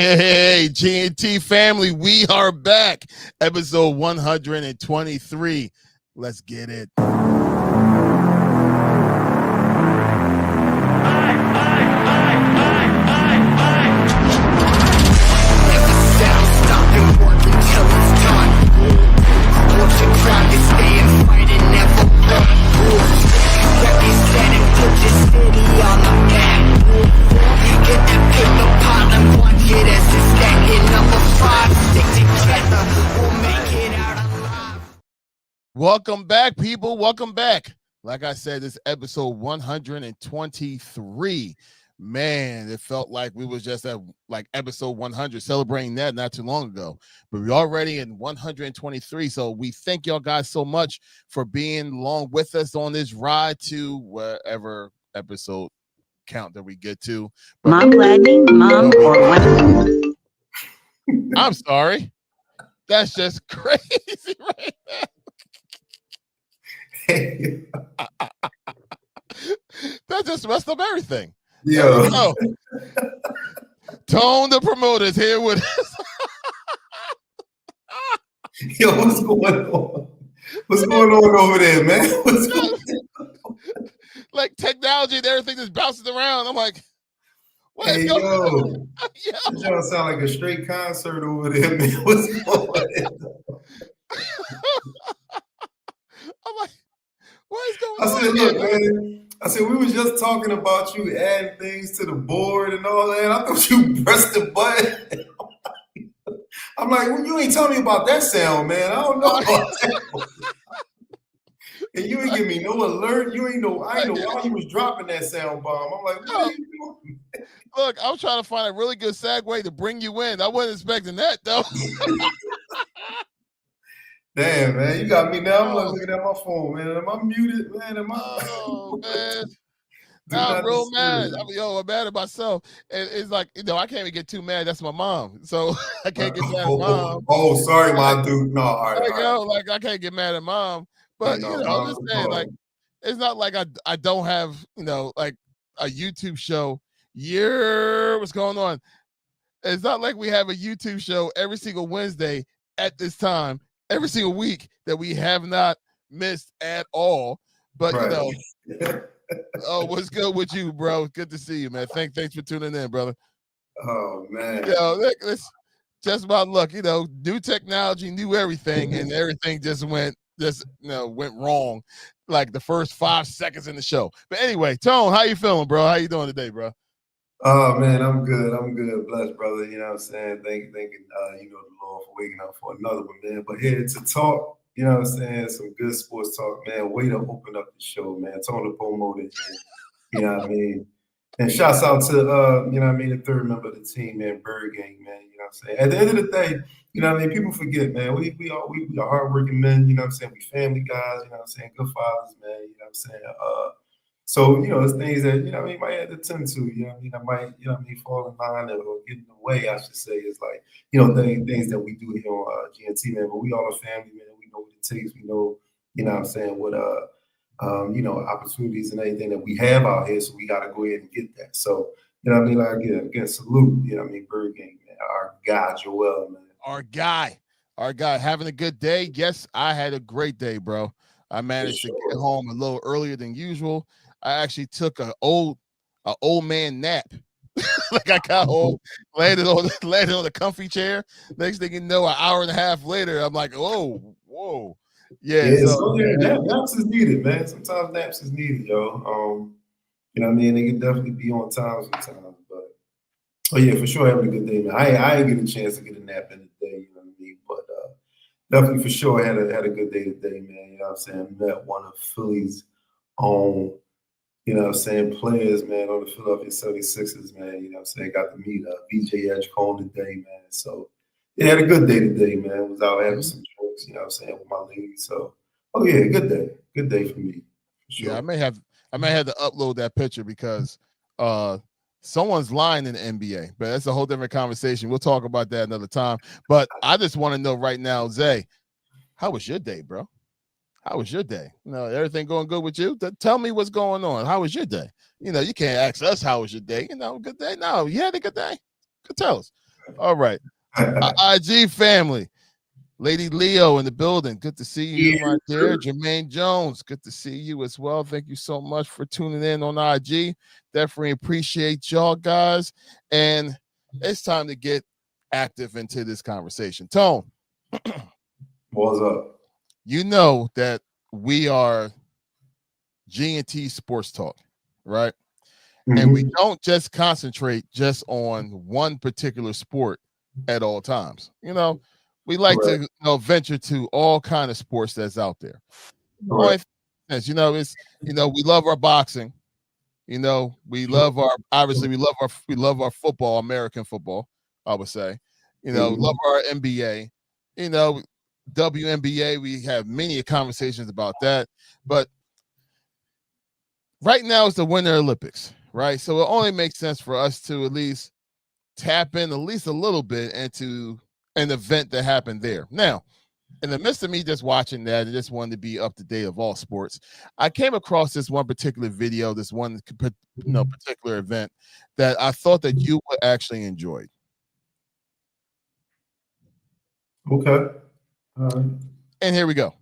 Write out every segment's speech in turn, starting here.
Hey, GNT family, we are back. Episode 123. Let's get it. Welcome back, people. Welcome back. Like I said, this episode 123. Man, it felt like we was just at like episode 100, celebrating that not too long ago. But we're already in 123. So we thank y'all guys so much for being along with us on this ride to whatever episode count that we get to. But Mom lagging, mom or what? I'm sorry. That's just crazy right now. That just messed up everything. Yo. Tone the promoters here with us. Yo, what's going on? What's going on over there, man? What's going on? Like technology and everything just bounces around. I'm like, what hey, is going on? Yo. You trying to sound like a straight concert over there, man. What's going on? I'm like, what is going I on? said, look, man. I said, we was just talking about you adding things to the board and all that. I thought you pressed the button. I'm like, well, you ain't telling me about that sound, man. I don't know about that. And you ain't give me no alert. You ain't know. I ain't know why you was dropping that sound bomb. I'm like, what are you doing? Look, I was trying to find a really good segue to bring you in. I wasn't expecting that, though. Damn, man, you got me now. I'm looking at my phone, man. Am I muted, man? Am I? Oh, man. Now I'm real mad. I'm mad at myself. It's like, I can't even get too mad. That's my mom. So I can't get mad at mom. Oh, sorry, my dude. No, all right. Like I can't get mad at mom. But, I'm just saying, like, it's not like I don't have, like a YouTube show. What's going on? It's not like we have a YouTube show every single Wednesday at this time, every single week that we have not missed at all. But, oh, what's good with you, bro? Good to see you, man. Thanks for tuning in, brother. Oh, man. It's just about luck. New technology, new everything, and everything just went wrong like the first 5 seconds in the show. But anyway, Tone, how you feeling, bro? How you doing today, bro? Oh, man, I'm good. Blessed, brother. You know what I'm saying? Thank the Lord for waking up for another one, man. But here to talk, you know what I'm saying? Some good sports talk, man. Way to open up the show, man. Tone the promoter, you know what I mean? And shouts out to, the third member of the team, man, Bird Gang, man. You know what I'm saying? At the end of the day, you know what I mean? People forget, man. We are hardworking men, you know what I'm saying? We family guys, you know what I'm saying? Good fathers, man, you know what I'm saying? So, there's things that, might have to tend to, that might, fall in line or get in the way, I should say. It's like, things that we do here on GNT, man. But we all a family, man. We know what it takes. We know, what I'm saying, what, opportunities and anything that we have out here. So we got to go ahead and get that. So, like, again, salute, Bird Gang, man. Our guy, Joel, man. Our guy, having a good day. Yes, I had a great day, bro. I managed to get home a little earlier than usual. I actually took an old man nap. Like I got home, landed on the comfy chair. Next thing you know, an hour and a half later, I'm like, whoa. Yeah, naps is needed, man. Sometimes naps is needed, yo. They can definitely be on time sometimes. But yeah, for sure having a good day, man. I ain't get a chance to get a nap in the day, you know what I mean? But definitely for sure had a good day today, man. You know what I'm saying? Met one of Philly's own, players, man, on the Philadelphia 76ers, man. You know what I'm saying? Got to meet BJ Edgecombe today, man. So yeah, had a good day today, man. Was out having some drinks, you know what I'm saying, with my lady. So yeah, good day. Good day for me. For sure. Yeah, I may have to upload that picture because someone's lying in the NBA, but that's a whole different conversation. We'll talk about that another time. But I just want to know right now, Zay, how was your day, bro? How was your day? Everything going good with you? Tell me what's going on. How was your day? You can't ask us how was your day. Good day. No, you had a good day. Tell us. All right. IG family. Lady Leo in the building. Good to see you, my dear. Jermaine Jones. Good to see you as well. Thank you so much for tuning in on IG. Definitely appreciate y'all guys. And it's time to get active into this conversation. Tone. What's up? You know that we are GNT Sportstalk, right? Mm-hmm. And we don't just concentrate just on one particular sport at all times. You know, we like to venture to all kind of sports that's out there. Right. You know, it's we love our boxing. You know, we love our we love our football, American football, I would say. You know, love our NBA. You know, WNBA, we have many conversations about that. But right now it's the Winter Olympics, right? So it only makes sense for us to at least tap in at least a little bit into an event that happened there. Now, in the midst of me just watching that, I just wanted to be up to date of all sports. I came across this one particular video, this one particular event that I thought that you would actually enjoy. Okay. And here we go.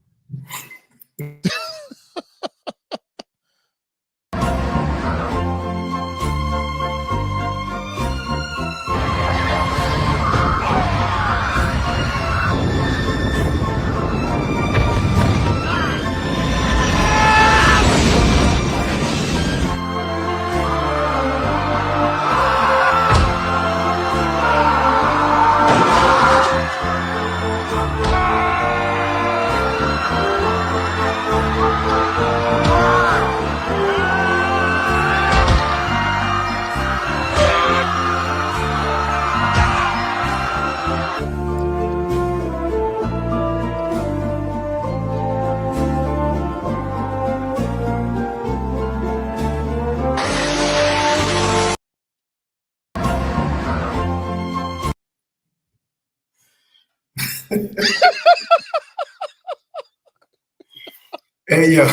Hey, yo.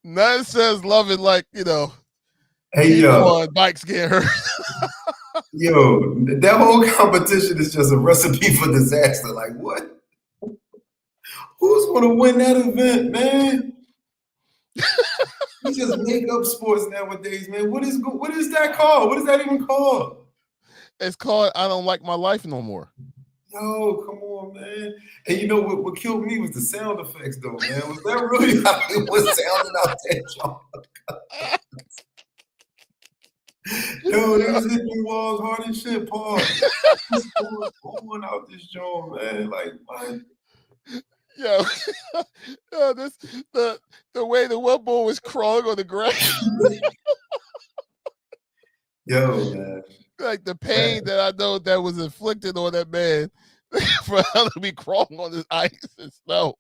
None says love it like, hey, yo. On bikes getting hurt. Yo, that whole competition is just a recipe for disaster. Like, what? Who's going to win that event, man? We just make up sports nowadays, man. What is that called? What is that even called? It's called I Don't Like My Life No More. Yo, come on, man. And you know what killed me was the sound effects, though, man. Was that really how it was sounding out there, John? Yo, they was hitting walls hard as shit, Paul. What's going out this joint, man? Like, what? Yo, the way the one boy was crawling on the ground. Yo, man. Like the pain that I know that was inflicted on that man for him to be crawling on this ice and snow.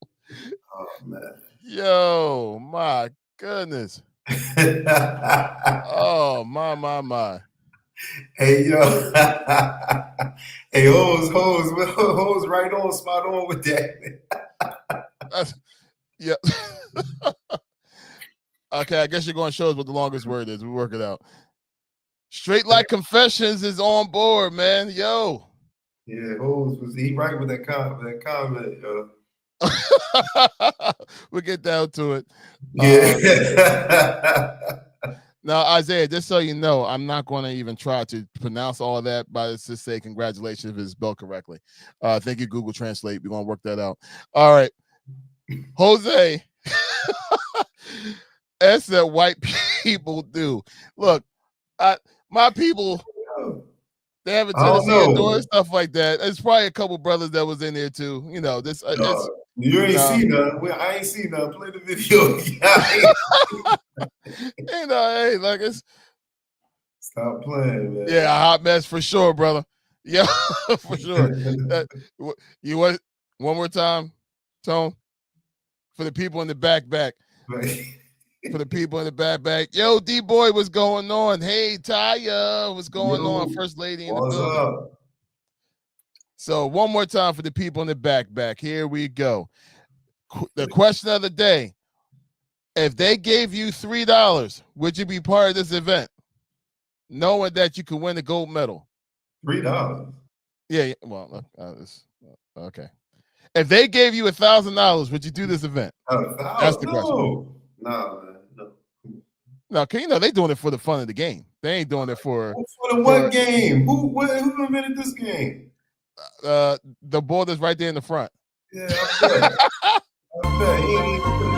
Oh, man. Yo, my goodness. Oh, my. Hey, yo. Hey, Hoes right on, spot on with that. Yeah. Okay, I guess you're going to show us what the longest word is. We work it out. Straight Like Confessions is on board, man. Yo. Yeah, Hoes was he right with that comment, yo. We'll get down to it. Yeah. Now, Isaiah, just so you know, I'm not going to even try to pronounce all of that, but let's just say congratulations if it's spelled correctly. Thank you, Google Translate. We're going to work that out. All right. Jose. That's that white people do. Look, my people, they have a tendency of doing stuff like that. There's probably a couple brothers that was in there too. You know, this. You ain't seen none. I ain't seen none. Play the video. Hey, like it's. Stop playing, man. Yeah, a hot mess for sure, brother. Yeah, for sure. You want one more time, Tone? For the people in the back. Right. For the people in the back. Yo, D-Boy, what's going on? Hey, Taya, what's going on? First lady in the building. Up? So one more time for the people in the back. Here we go. The question of the day. If they gave you $3, would you be part of this event? knowing that you can win the gold medal? $3. Yeah. Well, okay. If they gave you $1,000, would you do this event? That's the question. No, man, no. No, they doing it for the fun of the game. They ain't doing it for the what game? Who invented this game? The boy that's right there in the front. Yeah, I bet. He ain't even good.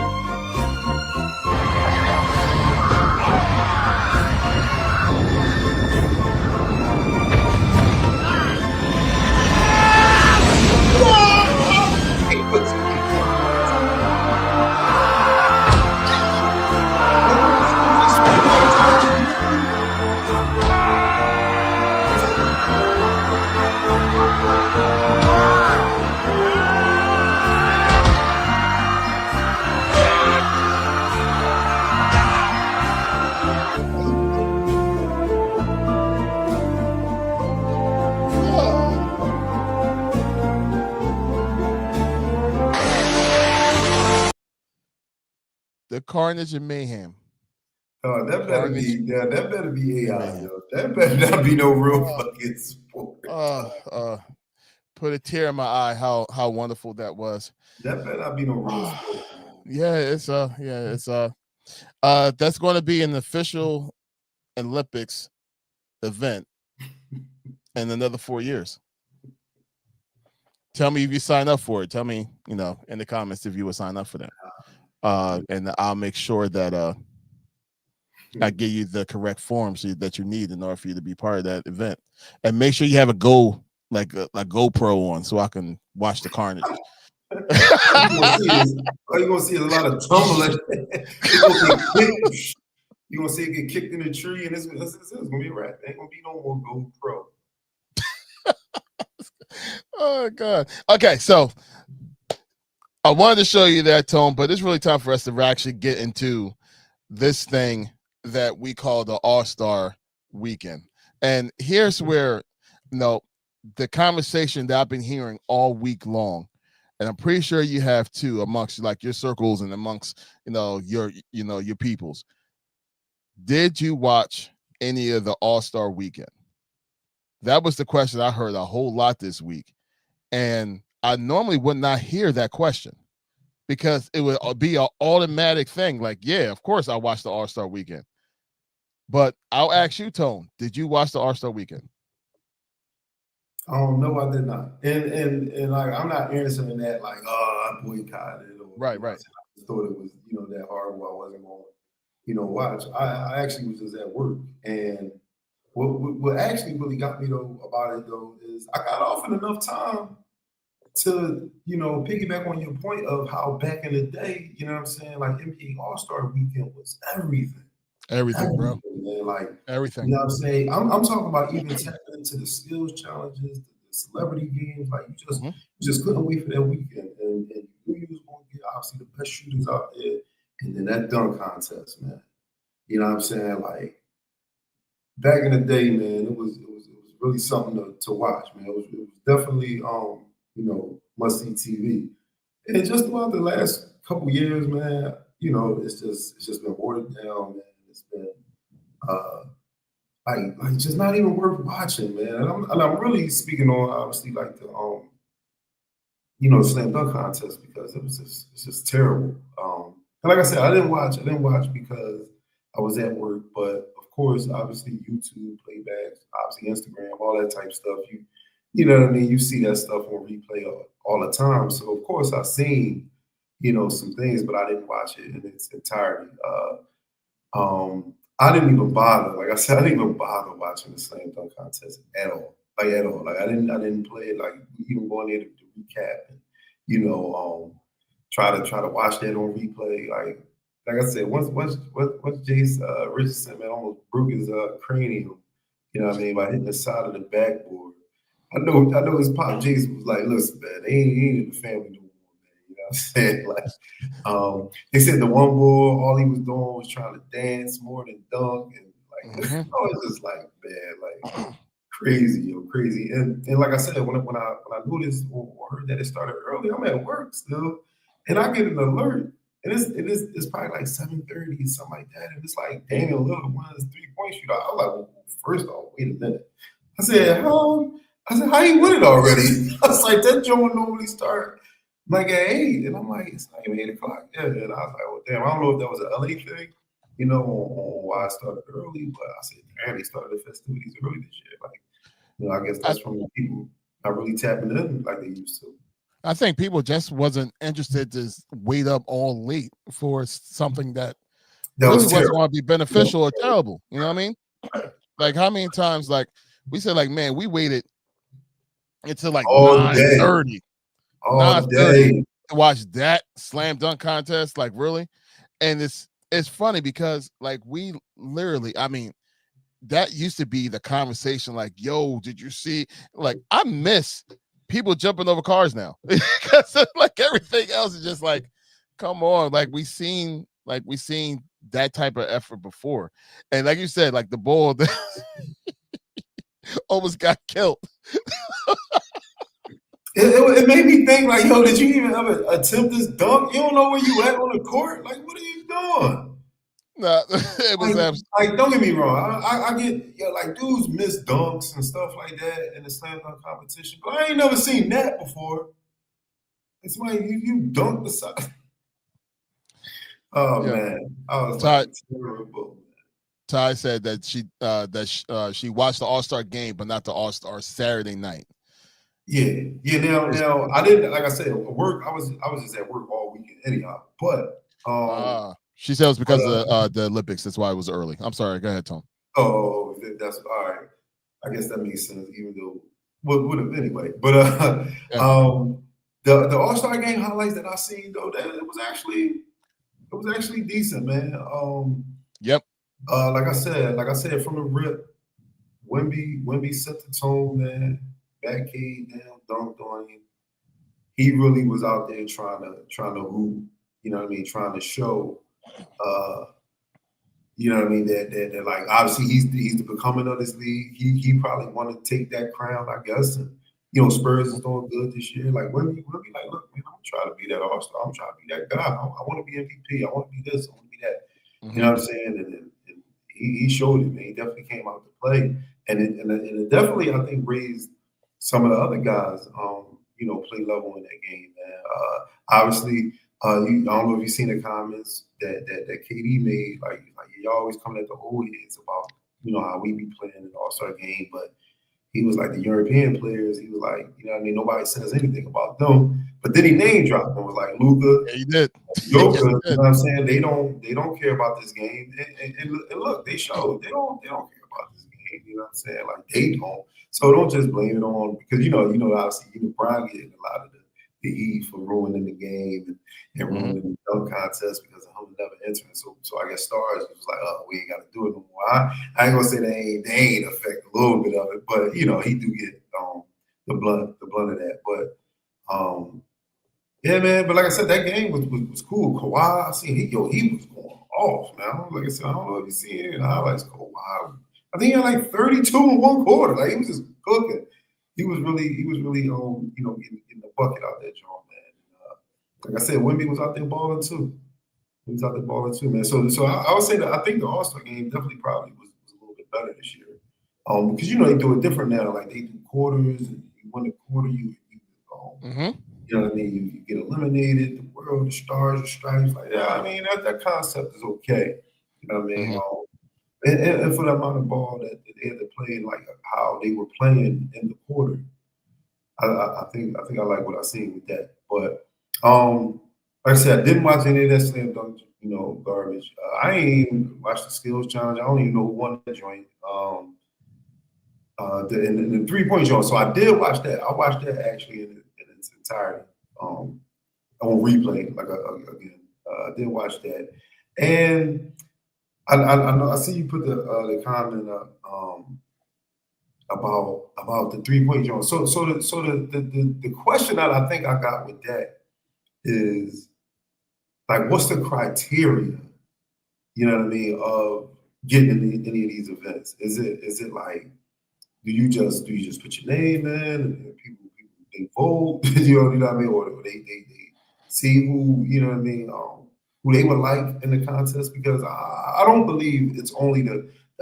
The Carnage and Mayhem. Oh, that better be AI, yo. That better not be no real fucking sport. Put a tear in my eye how wonderful that was. That better not be no real sport. It's that's going to be an official Olympics event in another 4 years. Tell me if you sign up for it. Tell me, in the comments if you would sign up for that. And I'll make sure that I give you the correct forms that you need in order for you to be part of that event. And make sure you have a GoPro on so I can watch the carnage. All you're gonna see is a lot of tumbling. You're gonna see it get kicked in a tree, and it's gonna be a wrap. Ain't gonna be no more GoPro. Oh God. Okay, so I wanted to show you that, Tone, but it's really time for us to actually get into this thing that we call the All-Star Weekend. And here's where, the conversation that I've been hearing all week long, and I'm pretty sure you have too, amongst like your circles and amongst your peoples. Did you watch any of the All-Star Weekend? That was the question I heard a whole lot this week. And I normally would not hear that question because it would be an automatic thing. Like, yeah, of course I watched the All-Star Weekend. But I'll ask you, Tone, did you watch the All-Star Weekend? No, I did not. And like, I'm not answering that like, I boycotted it. Or, right. I just thought it was, that horrible. I wasn't going to, watch. I actually was just at work. And what actually really got me though about it though is I got off in enough time to, piggyback on your point of how back in the day, you know what I'm saying? Like NBA Allstar Weekend was everything. Everything, bro. Man. Like everything. You know what I'm saying? I'm talking about even tapping into the skills challenges, the celebrity games. Like you just couldn't wait for that weekend. And you knew you was going to get obviously the best shooters out there. And then that dunk contest, man. You know what I'm saying? Like back in the day, man, it was really something to watch, man. It was definitely must see TV. And just throughout the last couple years, man, it's just been watered down, man. It's been like just not even worth watching, man. And I'm really speaking on obviously like the slam dunk contest because it's just terrible. And like I said, I didn't watch because I was at work, but of course, obviously YouTube playbacks, obviously Instagram, all that type of stuff. You know what I mean? You see that stuff on replay all the time. So of course I've seen, some things, but I didn't watch it in its entirety. I didn't even bother. Like I said, I didn't even bother watching the slam dunk contest at all. Like at all. Like I didn't play it. Like even going there to recap and try to watch that on replay. Like I said, once Jace Richardson man almost broke his cranium. You know what I mean, by hitting the side of the backboard. I know his pop Jace was like, listen, man, they ain't in the family no more, man. You know what I'm saying? Like they said the one boy, all he was doing was trying to dance more than dunk. And like I was just like, man, like crazy. And like I said, when I noticed or heard that it started early, I'm at work still. And I get an alert. And it's probably like 7:30, something like that. And it's like Damian Lillard won his 3-point shootout. I was like, well, first off, wait a minute. I said, how you win it already? I was like, that joint normally start like at 8. And I'm like, it's not even 8 o'clock. Yeah. And I was like, well, damn, I don't know if that was an LA thing, on why I started early, but I said, damn, they started the festivities early this year. Like, I guess that's from the people not really tapping in like they used to. I think people just wasn't interested to wait up all late for something that really wasn't going to be beneficial or terrible. You know what I mean? Like how many times, like we said, like, man, we waited until like 9:30 to watch that slam dunk contest. Like really, and it's funny because like we literally, I mean, that used to be the conversation. Like, yo, did you see? Like, I miss people jumping over cars now because like everything else is just like, come on, like we seen that type of effort before, and like you said, like the ball almost got killed. It made me think like, yo, did you even ever attempt this dunk? You don't know where you at on the court. Like, what are you doing? No, it was like don't get me wrong. I get like dudes miss dunks and stuff like that in the slam dunk competition, but I ain't never seen that before. It's like you dunk the side. Oh man, I was like terrible. Ty said that she watched the All-Star game, but not the All-Star Saturday night. Yeah. Now I didn't, like I said, work. I was just at work all weekend anyhow. But she said it was because of the Olympics. That's why it was early. I'm sorry. Go ahead, Tom. Oh, that's all right. I guess that makes sense, even though would have anyway. But the All-Star game highlights that I seen though, that it was actually decent, man. Yep. Like I said from the rip, Wemby set the tone, man. Backcade down, dunked on him. He really was out there trying to hoop, you know what I mean, trying to show you know what I mean, that like obviously he's the becoming of this league. He probably want to take that crown, I guess. And Spurs is doing good this year. Like Wemby like, look, man, I'm trying to be that All-Star. I'm trying to be that guy. I want to be MVP. I want to be this. I want to be that. You know what I'm saying? And he showed it, man. He definitely came out to play, and it definitely, I think, raised some of the other guys, play level in that game, man. Obviously, I don't know if you've seen the comments that KD made, like you're always coming at the old heads about, how we be playing in the All-Star game, but he was like the European players. He was like, you know what I mean? Nobody says anything about them. But then he name dropped them. Was like Luka. Yeah, he did. Joker, you know what I'm saying? They don't care about this game. And look, they showed they don't care about this game. You know what I'm saying? Like they don't. So don't just blame it on, because obviously Brian getting a lot of the heat for ruining the game and ruining the dunk contest because of him never entering. So I guess Stars was like, oh, we ain't got to do it no more. I ain't gonna say they ain't affect a little bit of it, but he do get the blunt of that. But yeah, man. But like I said, that game was cool. Kawhi, I seen he was going off, man. Like I said, I don't know if you see any highlights. Kawhi, I think he had like 32 in one quarter. Like he was just cooking. He was really getting the bucket out there, John, man. Like I said, Wemby was out there balling too. He was out there balling too, man. So I would say that I think the All-Star game definitely probably was a little bit better this year. Because they do it different now. Like they do quarters, and you win a quarter, you know what I mean? You get eliminated, the world, the stars, the stripes. Like, yeah, I mean, that concept is okay. You know what I mean? And for the amount of ball that they had to play, like how they were playing in the quarter, I think I like what I seen with that. But like I said, I didn't watch any of that slam dunk, garbage. I ain't even watched the skills challenge. I don't even know who won that joint. The 3-point joint. So I did watch that. I watched that actually in its entirety on replay. Like again, I did watch that, and I know I see you put the comment up about the 3-point joint. So the question that I think I got with that is like, what's the criteria? You know what I mean, of getting into any of these events? Is it like, do you just put your name in and people they vote? You know what I mean, or they see who, you know what I mean, who they would like in the contest, because I don't believe it's only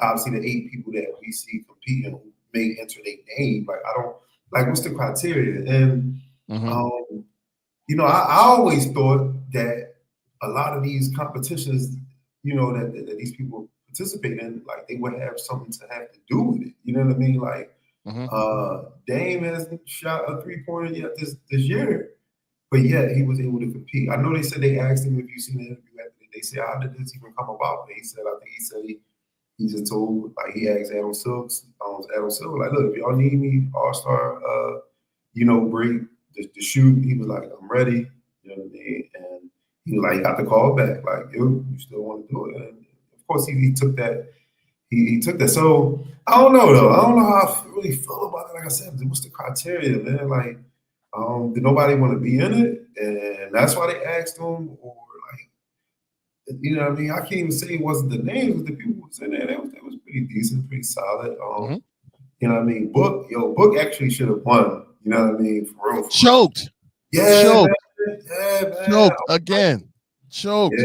obviously the 8 people that we see competing who may enter their name. Like, I don't like, what's the criteria? And you know, I always thought that a lot of these competitions, you know, that these people participate in, like, they would have something to have to do with it. You know what I mean? Like, Dame hasn't shot a 3-pointer yet this year, but yet he was able to compete. I know they said they asked him, if you seen the interview after, they said, how did this even come about? And he said, I think he just told, like, he asked Adam Silver, like, look, if y'all need me, All-Star, you know, break the shoot, he was like, I'm ready. You know what I mean? And he was like, he got the call back, like, yo, you still want to do it? And of course, he took that. He took that. So I don't know though. I don't know how I really feel about it. Like I said, what's the criteria, man? Like, did nobody want to be in it, and that's why they asked him, or like, you know what I mean? I can't even say it wasn't the names, but the people who was in there, that was pretty decent, pretty solid. You know what I mean? Book actually should have won. You know what I mean? For real. Choked. Yeah, choked. Man. Yeah, man. Choked again. Choked.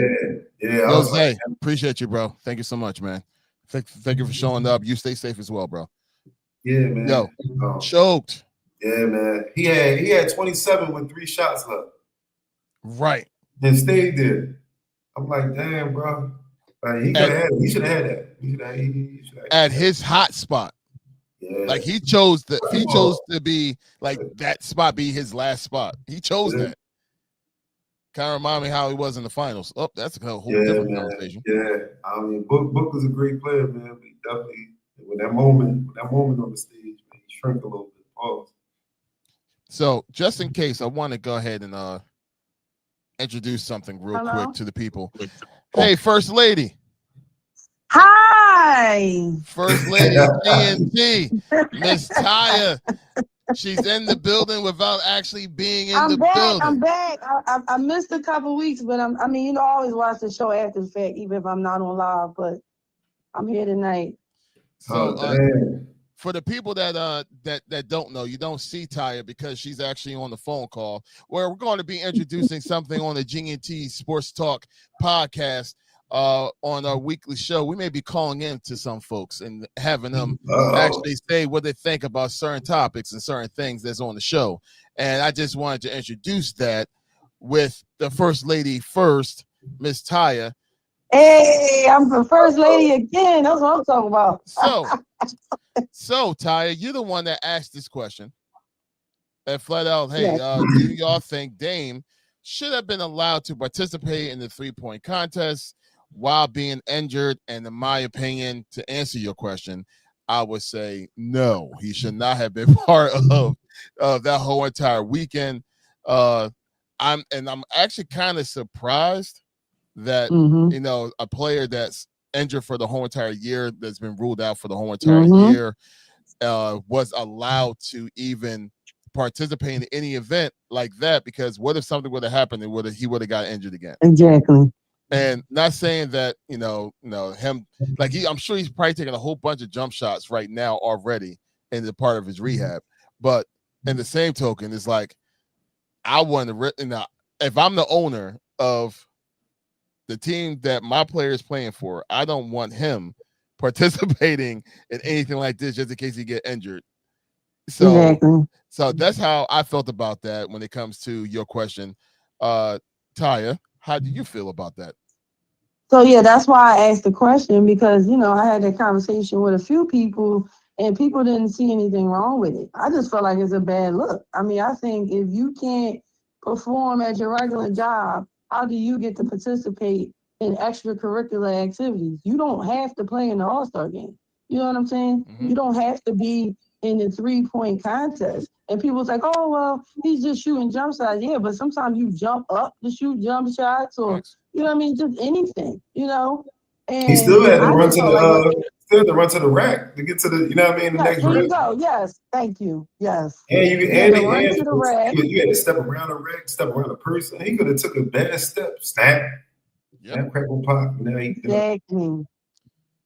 Yeah. I was like, appreciate you, bro. Thank you so much, man. Thank you for showing up. You stay safe as well, bro. Yeah, man. Yo, choked. Yeah, man. He had 27 with 3 shots left. Right. And stayed there. I'm like, damn, bro. Like, he could have had it. He should have had that. He should have at his hot spot. Yeah. Like, he chose to be like that spot be his last spot. He chose that. Kind of remind me how he was in the finals. Oh, that's a whole different conversation. Yeah, I mean, Book was a great player, man. But he definitely, with that moment on the stage, man, he shrank a little bit. Pause. So, just in case, I want to go ahead and introduce something real quick to the people. Hey, First Lady. Hi. First Lady GNT, Miss Taya. She's in the building without actually being in the building. I'm back. I missed a couple weeks, but I mean, you know, I always watch the show after the fact, even if I'm not on live, but I'm here tonight. So for the people that don't know, you don't see Taya because she's actually on the phone call, where we're going to be introducing something on the GNT Sportstalk podcast. On our weekly show, we may be calling in to some folks and having them actually say what they think about certain topics and certain things that's on the show. And I just wanted to introduce that with the First Lady first, Miss Taya. Hey, I'm the First Lady again. That's what I'm talking about. So Taya, you're the one that asked this question. And flat out, hey, do y'all think Dame should have been allowed to participate in the 3-point contest while being injured? And in my opinion, to answer your question, I would say no. He should not have been part of that whole entire weekend. I'm actually kind of surprised that you know, a player that's injured for the whole entire year, that's been ruled out for the whole entire year, was allowed to even participate in any event like that. Because what if something would have happened and he would have got injured again? Exactly. And not saying that, you know, him, like, I'm sure he's probably taking a whole bunch of jump shots right now already in the part of his rehab. But in the same token, it's like, I want to, if I'm the owner of the team that my player is playing for, I don't want him participating in anything like this just in case he get injured. So that's how I felt about that when it comes to your question. Taya, how do you feel about that? So, yeah, that's why I asked the question, because, you know, I had that conversation with a few people and people didn't see anything wrong with it. I just felt like it's a bad look. I mean, I think if you can't perform at your regular job, how do you get to participate in extracurricular activities? You don't have to play in the All-Star game. You know what I'm saying? You don't have to be in the 3-point contest. And people's like, oh, well, he's just shooting jump shots. Yeah, but sometimes you jump up to shoot jump shots, or, you know what I mean, just anything, you know? And he still had to run to the rack to get to the, you know what I mean, the next rack. rack. You go. Yes, thank you. Yes. And you had to run to the rack. You had to step around the rack, step around the person. He could have took a bad step, snap, crackle pop. You know, exactly.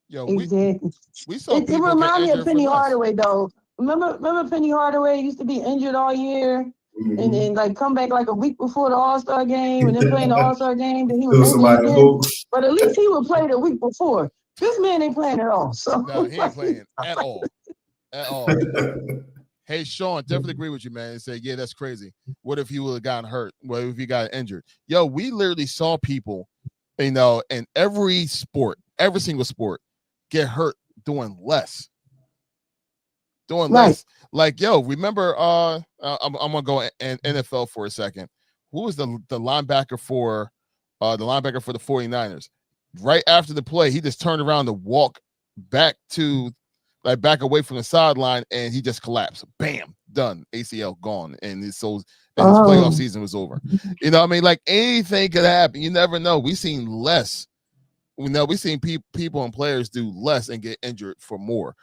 Yo, exactly. We saw it reminded me of Penny Hardaway, though. Remember Penny Hardaway used to be injured all year, and like come back like a week before the All-Star game and then playing the All-Star game, then he was Still injured somebody again. who- But at least he would play the week before. This man ain't playing at all. So No, he ain't playing at all. At all. Hey, Sean, definitely agree with you, man. And say, yeah, that's crazy. What if he would have gotten hurt? What if he got injured? Yo, we literally saw people, in every sport, every single sport, get hurt doing less. Less. Like, yo, remember, I'm gonna go NFL for a second. Who was the linebacker for the 49ers? Right after the play, he just turned around to walk back away from the sideline, and he just collapsed. Bam, done. ACL gone, and his playoff season was over. You know what I mean? Like, anything could happen. You never know. We've seen less. We've seen people and players do less and get injured for more.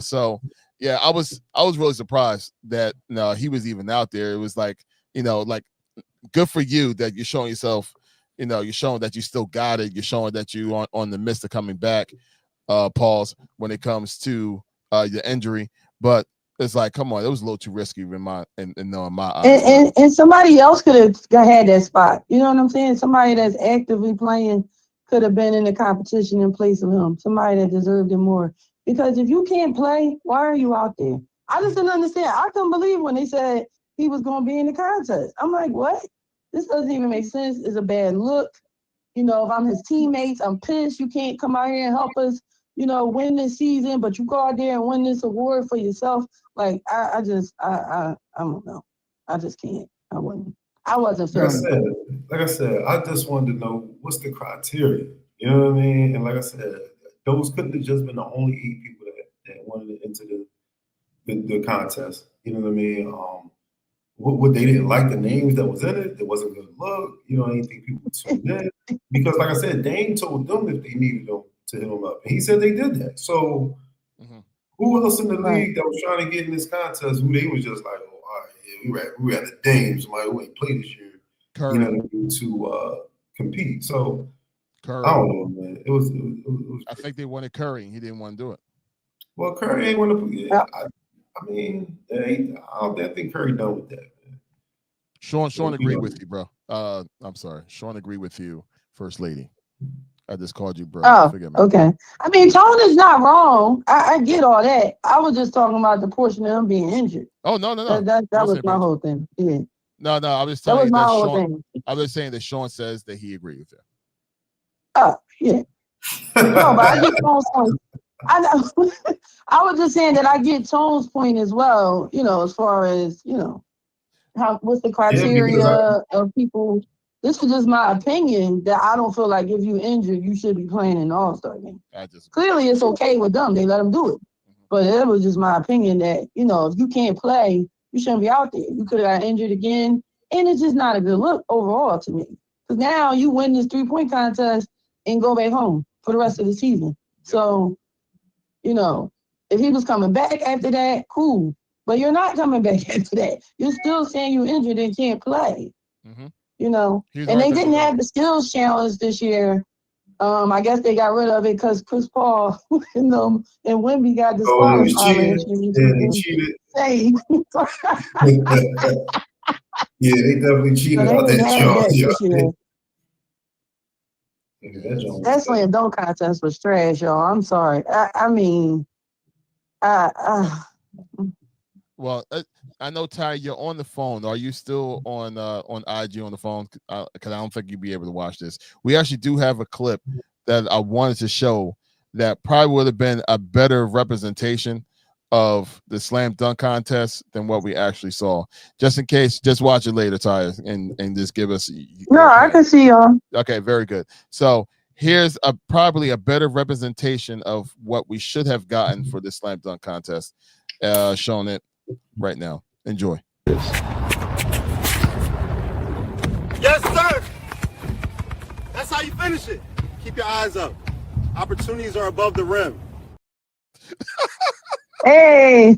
So yeah, I was really surprised that he was even out there. It was like, good for you that you're showing yourself. You're showing that you still got it. You're showing that you on the midst of coming back. Pause when it comes to your injury, but it's like, come on, it was a little too risky in my eyes. And somebody else could have had that spot. You know what I'm saying? Somebody that's actively playing could have been in the competition in place of him. Somebody that deserved it more. Because if you can't play, why are you out there? I just didn't understand. I couldn't believe when they said he was going to be in the contest. I'm like, what? This doesn't even make sense. It's a bad look. If I'm his teammates, I'm pissed. You can't come out here and help us, win this season, but you go out there and win this award for yourself. Like, I don't know. I just can't. I wasn't feeling it. Like I said, I just wanted to know what's the criteria. You know what I mean? And like I said, those couldn't have just been the only 8 people that wanted to enter the contest. You know what I mean? What they didn't like the names that was in it. It wasn't a good look. I didn't think people would tune in because, like I said, Dame told them if they needed them to hit him up, and he said they did that. So, who else in the league that was trying to get in this contest? Who they was just like, oh, all right, yeah, we had the Dame, somebody who ain't played this year, Curry. to compete. So, Curry. I don't know, man. It was I think they wanted Curry. He didn't want to do it. Well, Curry ain't want to. Yeah, I mean, I think Curry done with that, man. Sean agreed with you, bro. I'm sorry. Sean agreed with you, First Lady. I just called you, bro. Oh, okay. I mean, Tone is not wrong. I get all that. I was just talking about the portion of him being injured. Oh, no. That was my whole thing. Yeah. No. I was telling that was my whole Sean, thing. I was saying that Sean says that he agreed with you. Oh, yeah. No, but I get Tone's point. I know. I was just saying that I get Tone's point as well, as far as, what's the criteria of people. This is just my opinion that I don't feel like if you injured, you should be playing in the All-Star game. Clearly, it's okay with them. They let them do it. But it was just my opinion that, if you can't play, you shouldn't be out there. You could have got injured again. And it's just not a good look overall to me. Because now you win this 3-point contest and go back home for the rest of the season. So, if he was coming back after that, cool. But you're not coming back after that. You're still saying you're injured and can't play. And they didn't have the skills challenge this year. I guess they got rid of it because Chris Paul and Wemby got disqualified last year. Yeah, they cheated. Yeah, they definitely cheated out that job. That slam dunk contest was trash, y'all. I'm sorry. I mean, well, I know, Ty, you're on the phone. Are you still on IG on the phone? Because I don't think you'd be able to watch this. We actually do have a clip that I wanted to show that probably would have been a better representation of the slam dunk contest than what we actually saw. Just in case, just watch it later, Ty, and just give us. No, I can see y'all. Okay, very good. So here's probably a better representation of what we should have gotten for this slam dunk contest. Showing it right now. Enjoy. Yes, sir. That's how you finish it. Keep your eyes up. Opportunities are above the rim. Hey.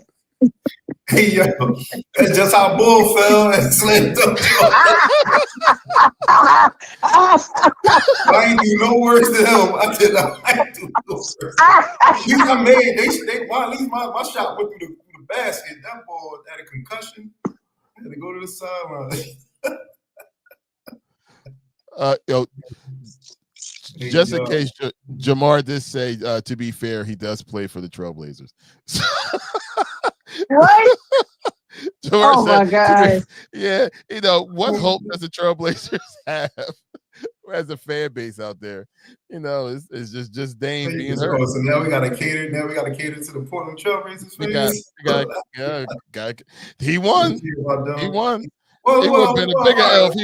Hey, yo, that's just how Bull fell and slammed up. I ain't do no worse than him. I did not do no worse. At least I made, at least my shot went through the basket. That ball had a concussion. I had to go to the sideline. Just in case Jamar did say, to be fair, he does play for the Trailblazers. What? Jamar my God. Yeah, what hope does the Trailblazers have as a fan base out there? It's just Dame being hurt. So now we gotta cater. Now we gotta cater to the Portland Trailblazers fans. He won. He won. It would have been a bigger L if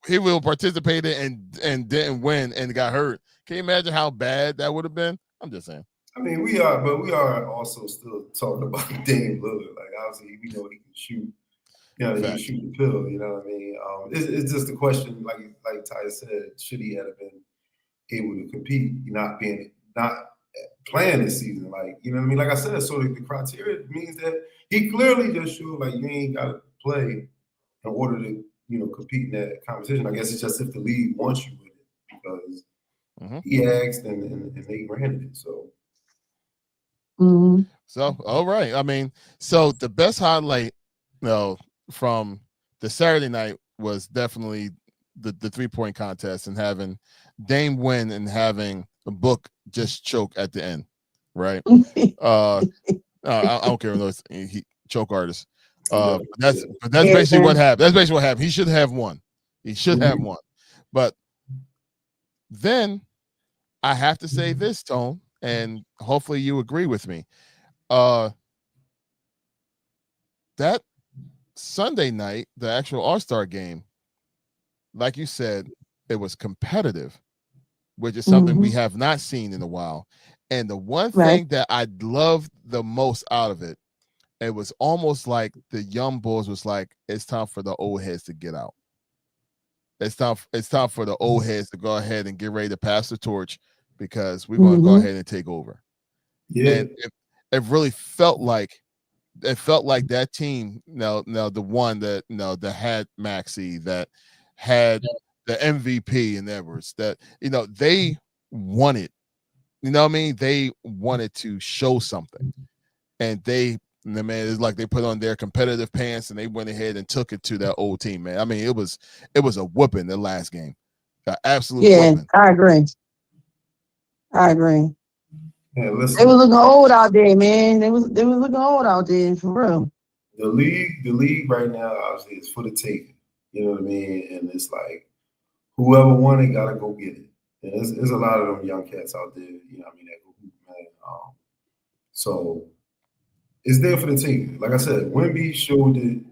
he would have participated and didn't win and got hurt. Can you imagine how bad that would have been? I'm just saying. I mean, we are also still talking about Dame Lillard. Like, obviously, we know he can shoot. He can shoot the pill. You know what I mean? It's just a question, like Ty said, should he have been able to compete, not playing this season? Like, you know what I mean? Like I said, so the criteria means that he clearly just showed like you ain't got to play in order to, compete in that competition. I guess it's just if the league wants you with it because he asked and they granted it. So. Mm-hmm. So, all right. I mean, so the best highlight, from the Saturday night was definitely the 3-point contest and having Dame win and having a book just choke at the end, right? I don't care if he choke artist. That's basically what happened. That's basically what happened. He should have won. Have won. But then I have to say this, Tone, and hopefully you agree with me. That Sunday night, the actual All-Star game, like you said, it was competitive, which is something we have not seen in a while. And the one thing that I loved the most out of it, it was almost like the young Bulls was like, it's time for the old heads to get out. It's time for the old heads to go ahead and get ready to pass the torch because we're going to go ahead and take over. Yeah. And it really felt like that team, the one that that had Maxey, that had the MVP and Edwards, that they wanted, they wanted to show something, and it's like they put on their competitive pants and they went ahead and took it to that old team, man. I mean, it was a whooping the last game, an absolute whooping. I agree. Yeah, listen. They were looking old out there, man. They was looking old out there for real. The league right now obviously is for the taking. You know what I mean? And it's like whoever won it gotta go get it. And there's a lot of them young cats out there. You know what I mean? That go hoop, man. So it's there for the taking. Like I said, Wemby showed it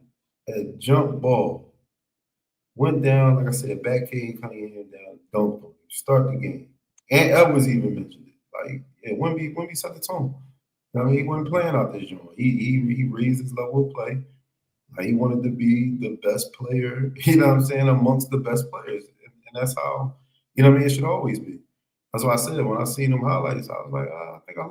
at jump ball, went down. Like I said, back came Cunningham down, dunked on him, start the game. And Edwards even mentioned it. Like, yeah, Wemby set the tone. I mean, he wasn't playing out this joint. He raised his level of play. Like, he wanted to be the best player, you know what I'm saying, amongst the best players. And that's how, you know what I mean, it should always be. That's why I said when I seen them highlights, I was like, I think I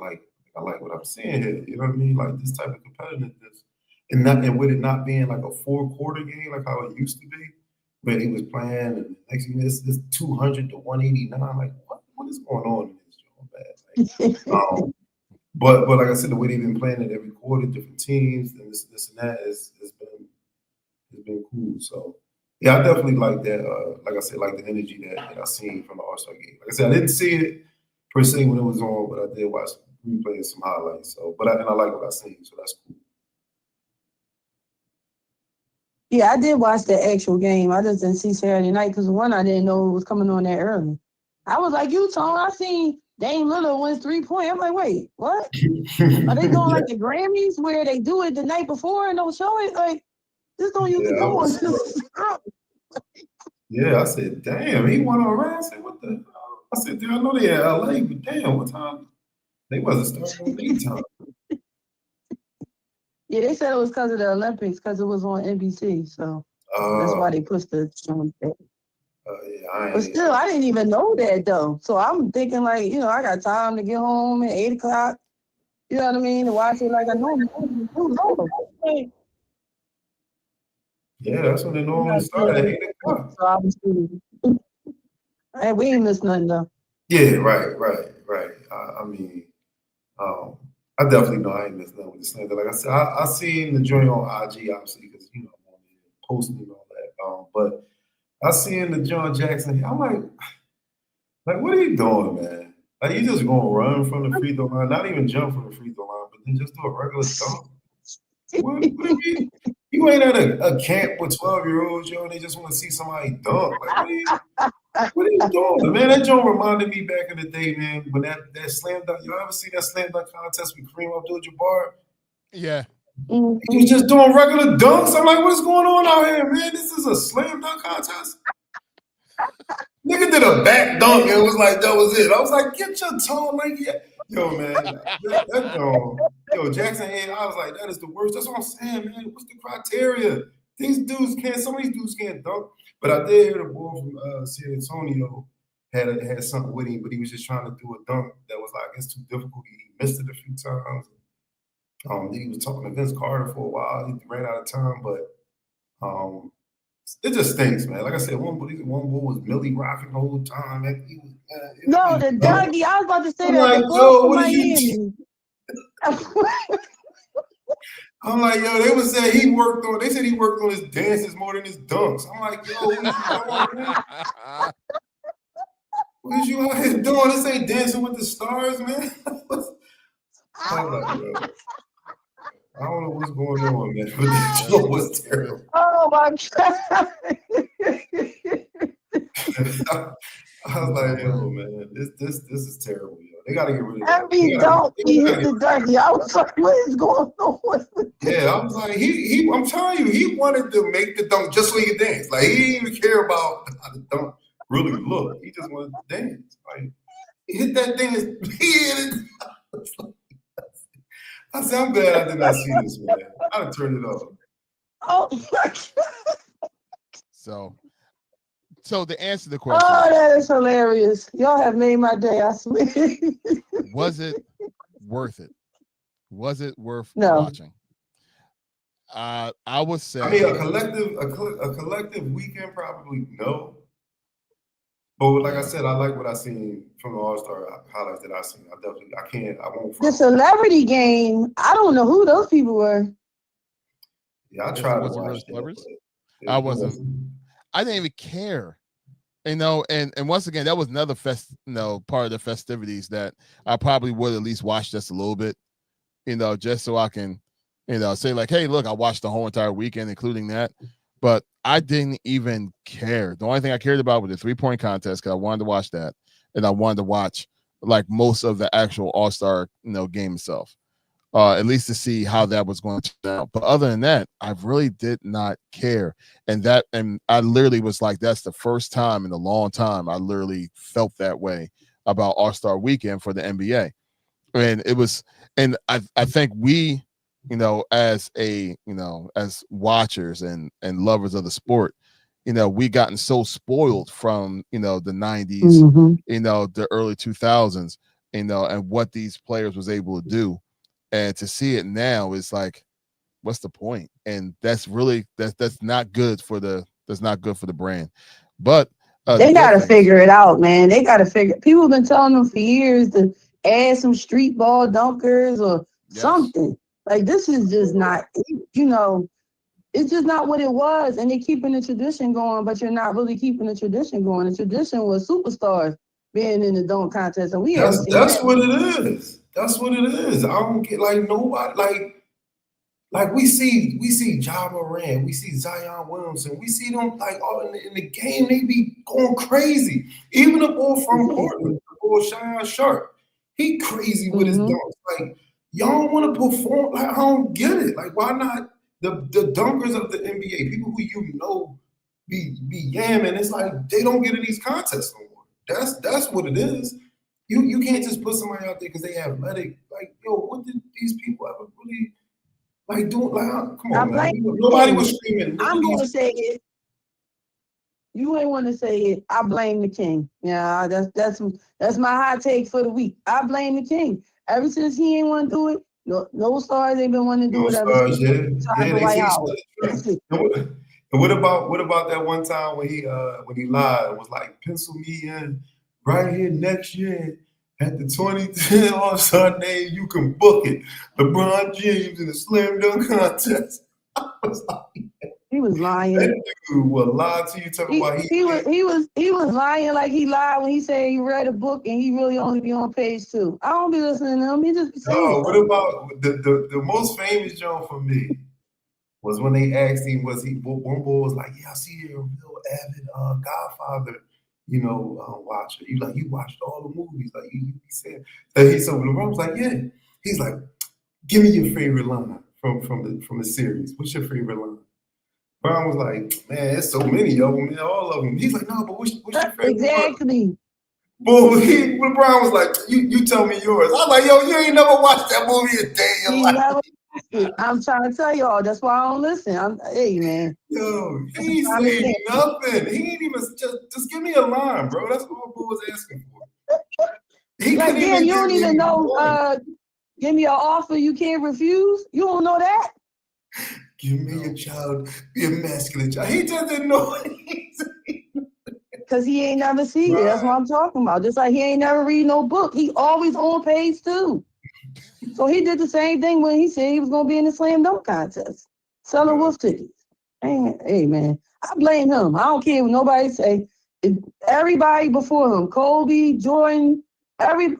like what I'm seeing here. You know what I mean? Like this type of competitiveness. And with it not being like a 4-quarter game, like how it used to be, but he was playing and next thing this 200 to 189. Like, what is going on in this joint, man? But like I said, the way they've been playing it every quarter, different teams, and this and that has been cool. So yeah, I definitely like that. Like I said, like the energy that I seen from the All-Star game. Like I said, I didn't see it per se when it was on, but I did watch replay and some highlights. So, and I like what I seen, so that's cool. Yeah, I did watch the actual game. I just didn't see Saturday night because one, I didn't know it was coming on that early. I was like, you Tone, I seen Dame Lillard wins 3-point. I'm like, wait, what? Are they doing like the Grammys where they do it the night before and don't show it? Like, this don't usually come on. Yeah, I said, damn, he won already. I said, what the? I said, dude, I know they in LA, but damn, what time? They wasn't starting on daytime. Yeah, they said it was because of the Olympics, because it was on NBC. So that's why they pushed the show. Yeah, but still, I didn't even know that, though. So I'm thinking, like, I got time to get home at 8 o'clock. You know what I mean? To watch it like I normally. Yeah, that's when they normally start at 8 o'clock. So obviously, we ain't missed nothing, though. Yeah, right. I mean, I definitely know I ain't missed nothing with the Slender. Like I said, I seen the joint on IG, obviously, because I'm on posting and all that. But I seen the John Jackson. I'm like, what are you doing, man? Like, you just gonna run from the free throw line, not even jump from the free throw line, but then just do a regular dunk. You ain't at a camp with 12-year-olds, yo, and they just want to see somebody dunk. Like, what are you doing? Man, that joint reminded me back in the day, man, when that slam dunk, you ever see that slam dunk contest with Kareem Abdul-Jabbar? Yeah. He was just doing regular dunks. I'm like, what's going on out here, man? This is a slam dunk contest? Nigga did a back dunk and it was like, that was it. I was like, get your tall lanky. Yo, man, that dog. Yo, Jackson Head, I was like, that is the worst. That's what I'm saying, man. What's the criteria? Some of these dudes can't dunk. But I did hear the boy from San Antonio had something with him, but he was just trying to do a dunk that was like, it's too difficult. He missed it a few times. He was talking to Vince Carter for a while. He ran out of time, but it just stinks, man. Like I said, one boy was Millie rocking the whole time. And he was, no, the doggy. I was about to say I'm that. like, The boy yo, from what did Miami. you? I'm like, yo, they was saying he worked on. They said he worked on his dances more than his dunks. I'm like, yo, what is you doing, man? What is you out here doing? This ain't Dancing with the Stars, man. I'm like, yo, I don't know what's going on, man. But that show was terrible. Oh my God. I was like, yo, man, this is terrible, yo. They gotta get rid of that. Every dunk he hit the doggy. I was like, what is going on? Yeah, I was like, I'm telling you, he wanted to make the dunk just so he could dance. Like, he didn't even care about how the dunk really looked. He just wanted to dance. Like, he hit that thing, he hit it. I said, I'm glad I did not see this, man. I'd have turned it off. Oh my God. So to answer the question. Oh, that is hilarious. Y'all have made my day, I swear. Was it worth it? Was it worth watching? I would say. I mean, a collective weekend, probably no. But like I said, I like what I seen from the All-Star highlights that I seen. I won't. The celebrity game, I don't know who those people were. Yeah, I tried to watch that. I wasn't. I didn't even care. And once again, that was another part of the festivities that I probably would at least watch just a little bit, just so I can, say like, hey, look, I watched the whole entire weekend, including that. But I didn't even care. The only thing I cared about was the 3-point contest because I wanted to watch that, and I wanted to watch like most of the actual All-Star game itself, at least to see how that was going to turn out. But other than that, I really did not care, and I literally was like, that's the first time in a long time I literally felt that way about All-Star Weekend for the NBA, and it was, and I think we. As watchers and lovers of the sport, we gotten so spoiled from, the 90s, the early 2000s, and what these players was able to do. And to see it now is like, what's the point? And that's really, that's not good for the brand. But they got to figure it out, man. They got to people have been telling them for years to add some street ball dunkers or something. Like, this is just not, it's just not what it was. And they're keeping the tradition going, but you're not really keeping the tradition going. The tradition was superstars being in the dunk contest. And that's what it is. That's what it is. I don't get, like, nobody, like we see Ja Morant, we see Zion Williamson, we see them, like, all in the game, they be going crazy. Even the boy from Portland, the boy Shine Sharp, he crazy with his dunks. Like, y'all want to perform? Like, I don't get it. Like, why not the dunkers of the NBA, people who be yamming? It's like they don't get in these contests no more. That's what it is. You can't just put somebody out there because they athletic. Like, yo, what did these people ever really like do? Like, come on, man. Nobody was screaming. I'm going to say it. You ain't want to say it. I blame the king. Yeah, that's my hot take for the week. I blame the king. Ever since he ain't want to do it, no stars ain't been wanting to do it ever since. And what about that one time when he lied? It was like, pencil me in right here next year at the 2010 All-Star Day. You can book it. LeBron James in the slam dunk contest. I was like, He was lying. That dude will lie to you. Talking about he was lying like he lied when he said he read a book and he really only be on page 2. I don't be listening to him. He just be saying. What about the most famous joke for me was when they asked him, one boy was like, yeah, I see you're a real avid Godfather, watcher. You watched all the movies, like you said. So LeBron was like, yeah. He's like, give me your favorite line from the series. What's your favorite line? Brown was like, man, there's so many of them, man, all of them. He's like, no, but what's your favorite exactly. line? But Brown was like, you tell me yours. I was like, yo, you ain't never watched that movie a day in your life. I'm trying to tell y'all. That's why I don't listen. Hey, man. Yo, he ain't saying nothing. He ain't even just give me a line, bro. That's all Boo was asking for. He like, couldn't even you don't even know. Give me an offer you can't refuse. You don't know that. Give me a child, be a masculine child. He just didn't know. Because he ain't never seen it. That's what I'm talking about. Just like he ain't never read no book. He always on page 2. So he did the same thing when he said he was going to be in the slam dunk contest. Selling wolf tickets. Hey, man. I blame him. I don't care what nobody say. Everybody before him, Kobe, Jordan,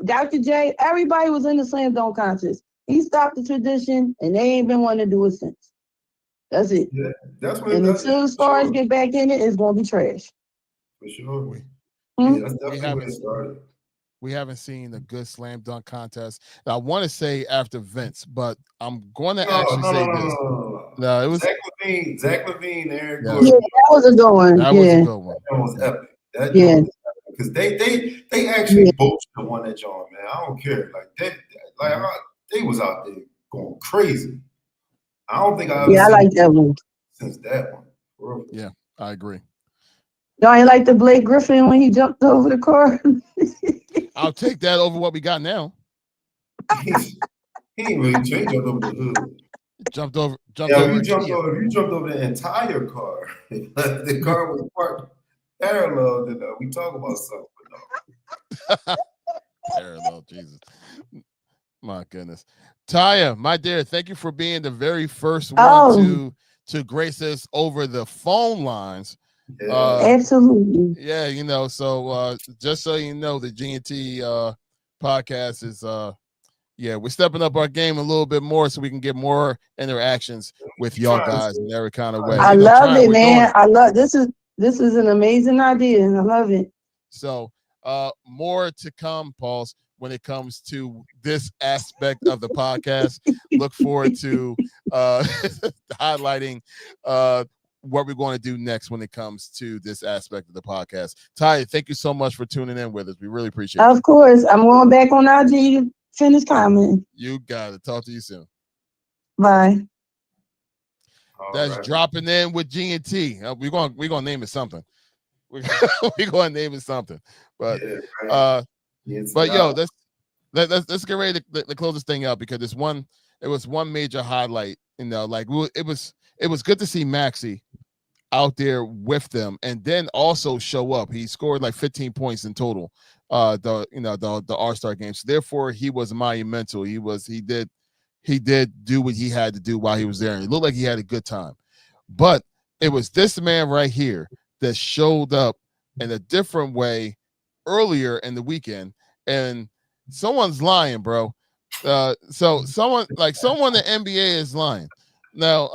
Dr. J, everybody was in the slam dunk contest. He stopped the tradition, and they ain't been wanting to do it since. That's it. Yeah, that's what. And until the stars get back in it, it's going to be trash. For sure. Yeah, that's definitely where it started. We haven't seen a good slam dunk contest. I want to say after Vince, but I'm going to say this. No, it was Zach LaVine, Eric Gordon. Yeah, that was a good one. That was a good one. That was epic. That was epic because they actually both the one that John, man. I don't care. They was out there going crazy. I don't think I like that one since that one. Yeah, I agree. Y'all ain't like the Blake Griffin when he jumped over the car? I'll take that over what we got now. He ain't really changed over the hood. Jumped over. If you jumped over the entire car, the car was parked parallel, then we talk about something. No. Parallel, Jesus. My goodness. Taya, my dear, thank you for being the very first one to grace us over the phone lines. Absolutely. Yeah, so just so you know, the GNT podcast is we're stepping up our game a little bit more so we can get more interactions with y'all guys in every kind of way. I love it, man. I love this is an amazing idea. I love it. So more to come, Pauls, when it comes to this aspect of the podcast. Look forward to highlighting what we're going to do next when it comes to this aspect of the podcast. Ty, thank you so much for tuning in with us. We really appreciate it. Of course. I'm going back on IG to finish commenting. You got it. Talk to you soon. Bye. That's dropping in with GNT. We're gonna name it something. We're gonna name it something. But yo, let's get ready to close this thing out because it was one major highlight. It was good to see Maxey out there with them and then also show up. He scored like 15 points in total. The All-Star game. So therefore he was monumental. He did do what he had to do while he was there, and it looked like he had a good time. But it was this man right here that showed up in a different way earlier in the weekend, and someone's lying, bro. So someone in the NBA is lying. Now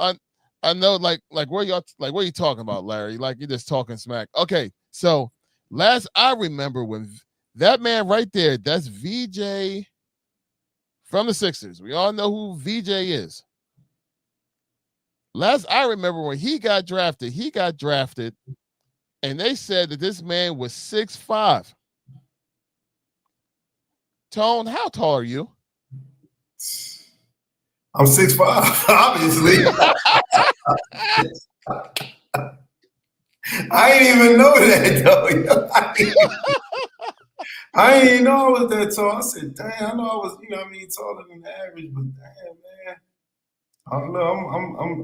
I know like what are you talking about, Larry? Like you're just talking smack. Okay, so last I remember when that man right there, that's VJ from the Sixers. We all know who VJ is. Last I remember when he got drafted, and they said that this man was 6'5". Tone, how tall are you? I'm 6'5", obviously. I ain't even know that though. I ain't know I was that tall. I said, damn, I know I was, taller than the average, but damn, man. I don't know.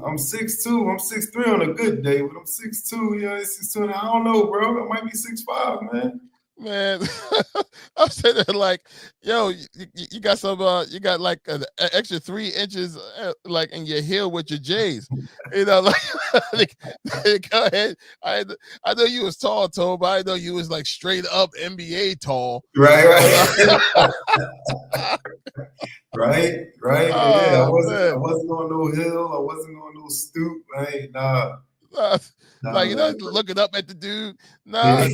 I'm 6'2". I'm 6'3" on a good day, but I'm 6'2", 6'2". I don't know, bro. I might be 6'5", man. Man, I'm sitting there like, yo, you got some, you got like an extra 3 inches, like in your heel with your J's, like go ahead. I know you was tall, Toe, but I know you was like straight up NBA tall. Right. Right. Yeah, I Oh, wasn't on no hill. I wasn't on no stoop. Right? Nah, like man. looking up at the dude. Yeah.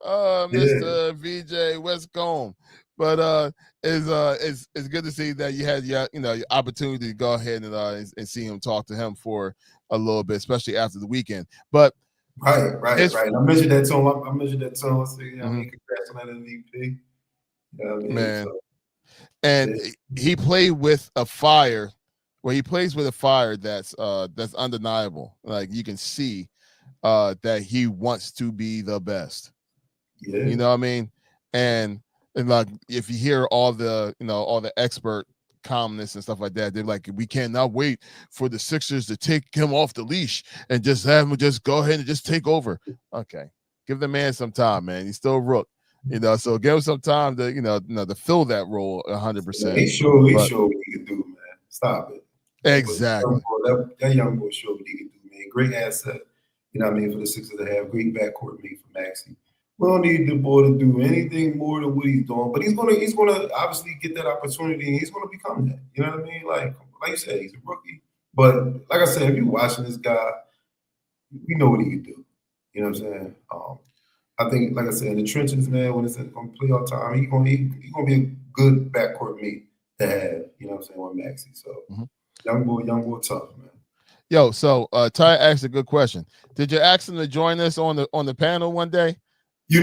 Mr. VJ Westcombe. But it's good to see that you had your opportunity to go ahead and see him, talk to him for a little bit, especially after the weekend. But right. I mentioned that to him. I said, congrats on that MVP. Man. So, and he played with a fire. Well, he plays with a fire that's undeniable. Like you can see that he wants to be the best. Yeah. You know what I mean? And like if you hear all the expert calmness and stuff like that, they're like, we cannot wait for the Sixers to take him off the leash and just have him just go ahead and just take over. Okay. Give the man some time, man. He's still a rook. So give him some time to, to fill that role 100%. He showed what he could do, man. Stop it. Exactly. That young boy showed what he could do, man. Great asset, for the Sixers to have. Great backcourt mate for Maxey. We don't need the boy to do anything more than what he's doing, but he's gonna obviously get that opportunity, and he's gonna become that. You know what I mean? Like you said, he's a rookie, but like I said, if you're watching this guy, we know what he can do. You know what I'm saying? I think, like I said, in the trenches, man, when it's on playoff time, he's gonna be a good backcourt mate to have. You know what I'm saying, with Maxey. So young boy, tough, man. Yo, so Ty asked a good question. Did you ask him to join us on the panel one day? That's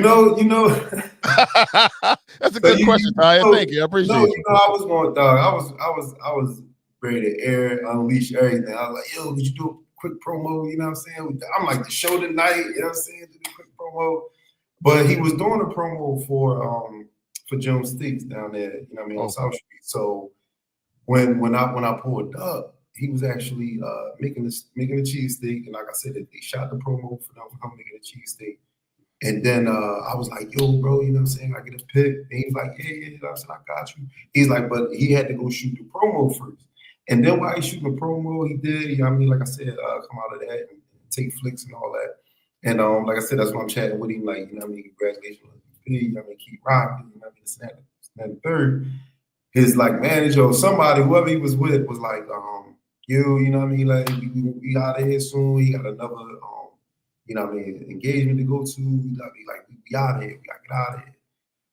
a good question, Ty. Thank you. I appreciate it. I was going, dog. I was ready to unleash everything. I was like, yo, would you do a quick promo? You know what I'm saying? I'm like, the show tonight. You know what I'm saying? Do the quick promo. But he was doing a promo for June Steaks down there. You know what I mean, on South Street. So when I pulled up, he was actually making a cheesesteak, and like I said, they shot the promo for him making a cheesesteak. And then I was like, yo, bro, you know what I'm saying? I get a pick. And he's like, yeah. I said, I got you. He's like, but he had to go shoot the promo first. And then while he's shooting the promo, he did, like I said, come out of that and take flicks and all that. And like I said, that's why I'm chatting with him, like, congratulations on the MVP, keep rocking, this and that and third. His like manager or somebody, whoever he was with, was like, like we out of here soon. He got another engagement to go to. We out of here. We gotta get out of here.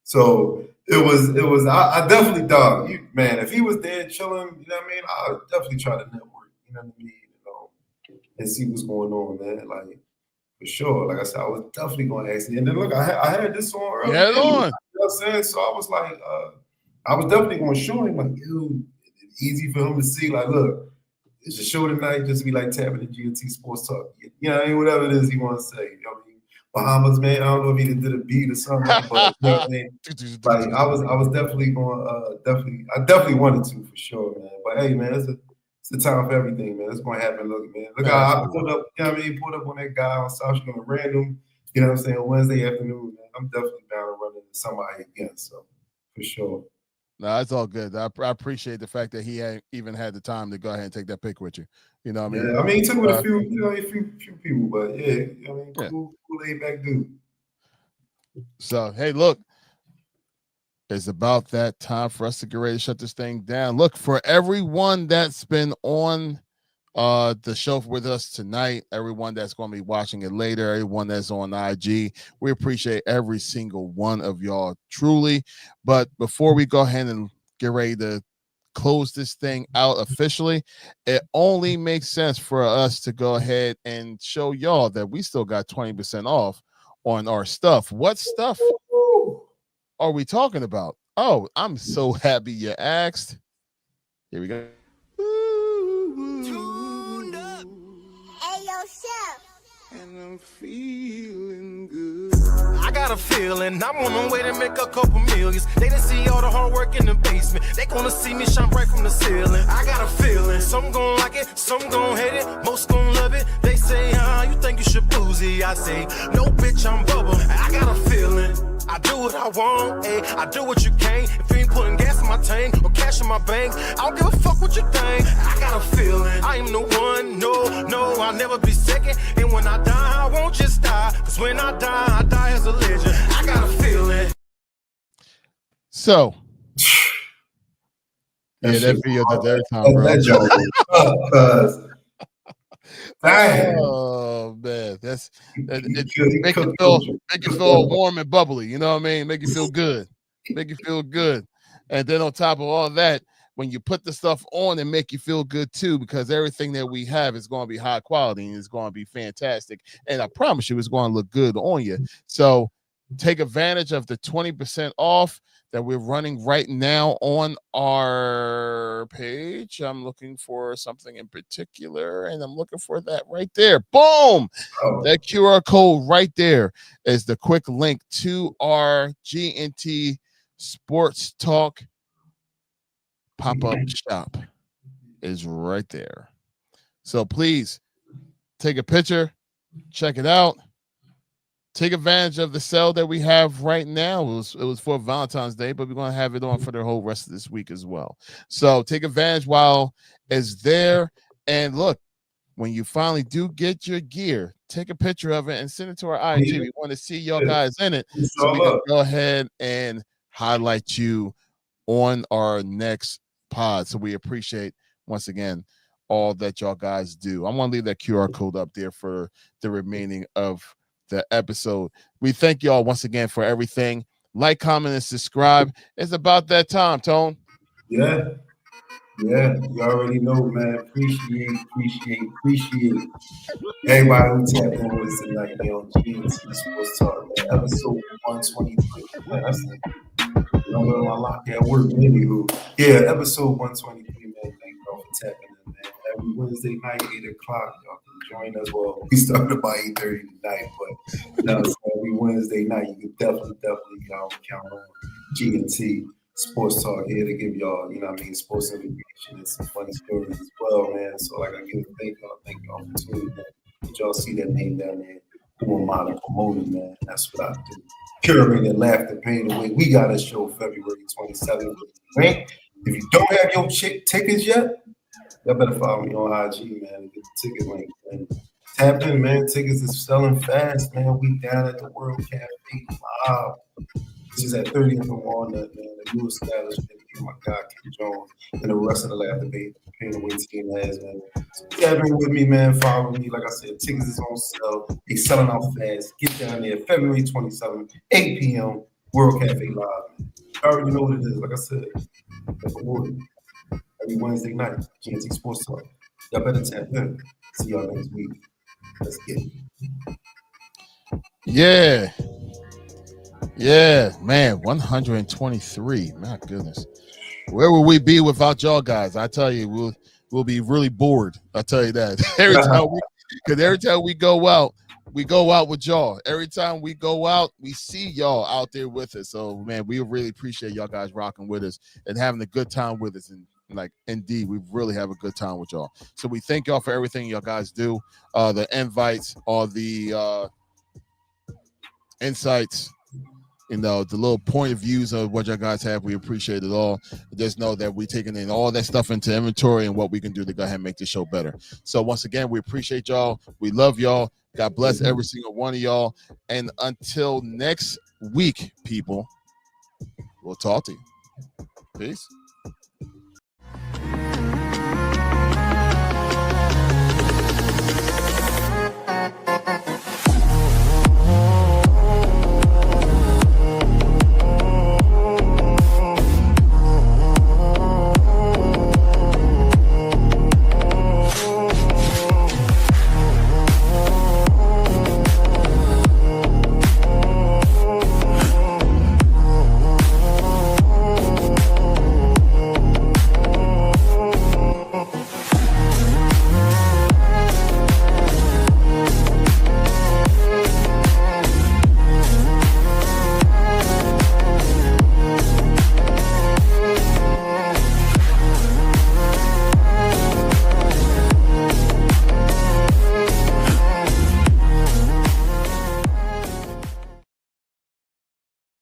So it was. I definitely, dog, man. If he was there chilling, I would definitely try to network. And see what's going on, man. Like for sure. Like I said, I was definitely going to ask him. And then look, I had this on earlier. Yeah, on. You know what I'm saying? So I was like, I was definitely going to show him, like, it's easy for him to see. Like, look. It's a show tonight, just to be like tapping the GNT Sportstalk. Whatever it is he wants to say. Bahamas, man. I don't know if he did a beat or something, but like I was definitely going. I definitely wanted to for sure, man. But hey, man, it's a time for everything, man. It's going to happen. Look, man. Look how I pulled up. Pulled up on that guy on South Street on a random. You know what I'm saying? Wednesday afternoon, man. I'm definitely down to run into somebody again. So for sure. No, it's all good. I appreciate the fact that he even had the time to go ahead and take that pic with you. You know what I mean? Yeah, he took with a few people, but cool laid back dude. So hey, look, it's about that time for us to get ready to shut this thing down. Look, for everyone that's been on the show with us tonight, everyone that's going to be watching it later, everyone that's on IG, we appreciate every single one of y'all truly. But before we go ahead and get ready to close this thing out officially, it only makes sense for us to go ahead and show y'all that we still got 20% off on our stuff. What stuff are we talking about? Oh, I'm so happy you asked. Here we go. And I'm feeling good. I got a feeling I'm on my way to make a couple millions. They done see all the hard work in the basement. They gonna see me shine bright from the ceiling. I got a feeling some gon' like it, some gon' hate it, most gon' love it. They say, you think you should boozy? I say, no, bitch, I'm bubble. I got a feeling. I do what I want, ayy. I do what you can't. If you ain't putting gas in my tank or cash in my bank, I don't give a fuck what you think. I got a feeling. I am the one, no, I'll never be second. And when I die, I won't just die. Cause when I die as a legend. I got a feeling. So, yeah, that video did every time, bro. Oh man, make you feel warm and bubbly. You know what I mean? Make you feel good. And then on top of all that, when you put the stuff on, and make you feel good too, because everything that we have is going to be high quality and it's going to be fantastic. And I promise you, it's going to look good on you. So take advantage of the 20% off that we're running right now on our page. I'm looking for something in particular, and I'm looking for that right there. Boom! That QR code right there is the quick link to our GNT Sportstalk pop-up shop. Is right there. So please take a picture, check it out. Take advantage of the sale that we have right now. It was for Valentine's Day, but we're going to have it on for the whole rest of this week as well. So take advantage while it's there. And look, when you finally do get your gear, take a picture of it and send it to our IG. We want to see y'all guys in it. So we can go ahead and highlight you on our next pod. So we appreciate, once again, all that y'all guys do. I'm going to leave that QR code up there for the remaining of the episode. We thank y'all once again for everything. Like, comment, and subscribe. It's about that time, Tone. Yeah. You already know, man. Appreciate everybody who tapped in with us tonight, man, on GNT Sports Talk, man. Episode 123. Man, that's the number on my lock at work. Anywho, yeah, episode 123, man. Thank y'all for tapping in, man. Every Wednesday night, 8 o'clock, y'all can join us. Well, we started about 8:30 tonight, but every Wednesday night, you can definitely count on GNT Sports Talk here to give y'all, you know what I mean, sports information and some funny stories as well, man. So like I give thank y'all for tuning in. Did y'all see that name down there? Who am I to promote it, man? That's what I do. Curing and laughter, pain away. We got a show February 27th. Right? If you don't have your tickets yet, y'all better follow me on IG, man, and get the ticket link. And tap in, man. Tickets is selling fast, man. We down at the World Cafe Live. This is at 30th and Walnut, man. A new establishment. My guy, Kim Jones, and the rest of the Laughter Pain Away team has, man. So tap in with me, man. Follow me. Like I said, tickets is on sale. They selling out fast. Get down there February 27th, 8 p.m. World Cafe Live, man. You already know what it is. Like I said, every Wednesday night, GNT Sports Talk. Y'all better tap in. See y'all next week. Let's get it. Yeah, man, 123. My goodness. Where would we be without y'all guys? I tell you, we'll be really bored. I tell you that. Every time we go out with y'all. Every time we go out, we see y'all out there with us. So, man, we really appreciate y'all guys rocking with us and having a good time with us. And like, indeed, we really have a good time with y'all. So we thank y'all for everything y'all guys do. The invites, all the insights, you know, the little point of views of what y'all guys have. We appreciate it all. Just know that we're taking in all that stuff into inventory and what we can do to go ahead and make this show better. So once again, we appreciate y'all. We love y'all. God bless every single one of y'all. And until next week, people, we'll talk to you. Peace.